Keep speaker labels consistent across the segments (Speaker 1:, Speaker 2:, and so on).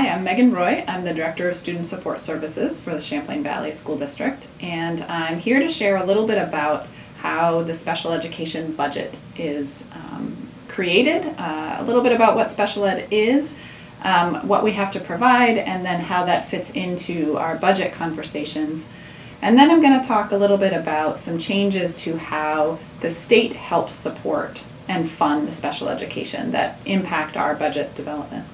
Speaker 1: Hi, I'm Megan Roy. I'm the Director of Student Support Services for the Champlain Valley School District, and I'm here to share a little bit about how the special education budget is created, a little bit about what special ed is, what we have to provide, and then how that fits into our budget conversations. And then I'm going to talk a little bit about some changes to how the state helps support and fund special education that impact our budget development.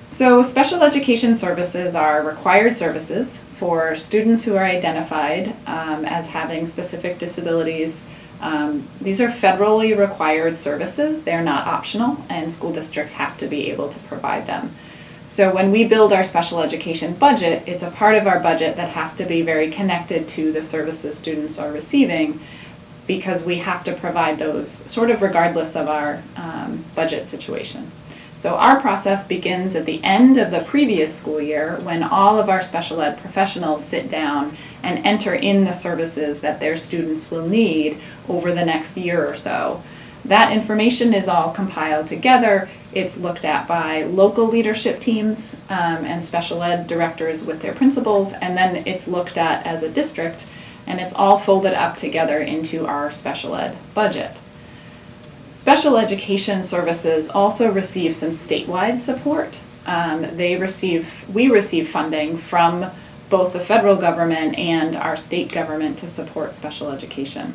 Speaker 1: So special education services are required services for students who are identified as having specific disabilities. These are federally required services. They're not optional, and school districts have to be able to provide them. So when we build our special education budget, it's a part of our budget that has to be very connected to the services students are receiving, because we have to provide those sort of regardless of our budget situation. So our process begins at the end of the previous school year when all of our special ed professionals sit down and enter in the services that their students will need over the next year or so. That information is all compiled together. It's looked at by local leadership teams and special ed directors with their principals, and then it's looked at as a district, and it's all folded up together into our special ed budget. Special education services also receive some statewide support. We receive funding from both the federal government and our state government to support special education.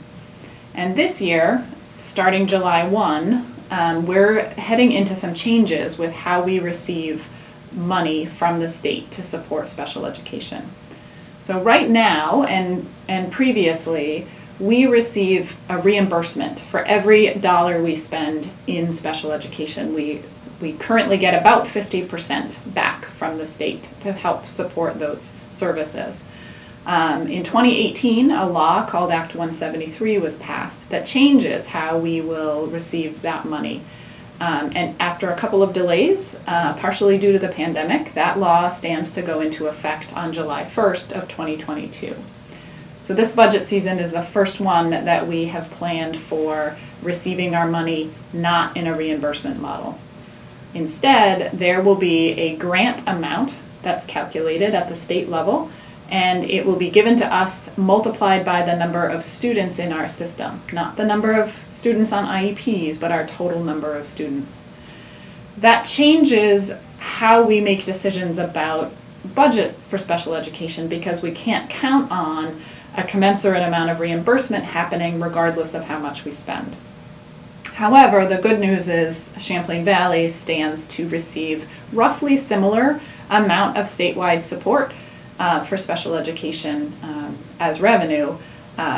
Speaker 1: And this year, starting July 1, we're heading into some changes with how we receive money from the state to support special education. So right now and previously, we receive a reimbursement for every dollar we spend in special education. We currently get about 50% back from the state to help support those services. In 2018, a law called Act 173 was passed that changes how we will receive that money. And after a couple of delays, partially due to the pandemic, that law stands to go into effect on July 1st of 2022. So this budget season is the first one that we have planned for receiving our money not in a reimbursement model. Instead, there will be a grant amount that's calculated at the state level, and it will be given to us multiplied by the number of students in our system, not the number of students on IEPs, but our total number of students. That changes how we make decisions about budget for special education, because we can't count on a commensurate amount of reimbursement happening regardless of how much we spend. However, the good news is Champlain Valley stands to receive roughly similar amount of statewide support for special education as revenue,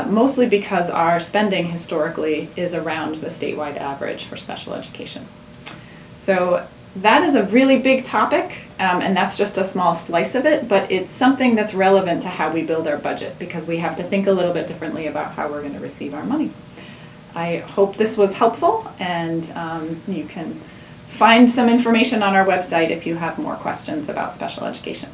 Speaker 1: mostly because our spending historically is around the statewide average for special education. So that is a really big topic, and that's just a small slice of it, but it's something that's relevant to how we build our budget, because we have to think a little bit differently about how we're going to receive our money. I hope this was helpful, and you can find some information on our website if you have more questions about special education.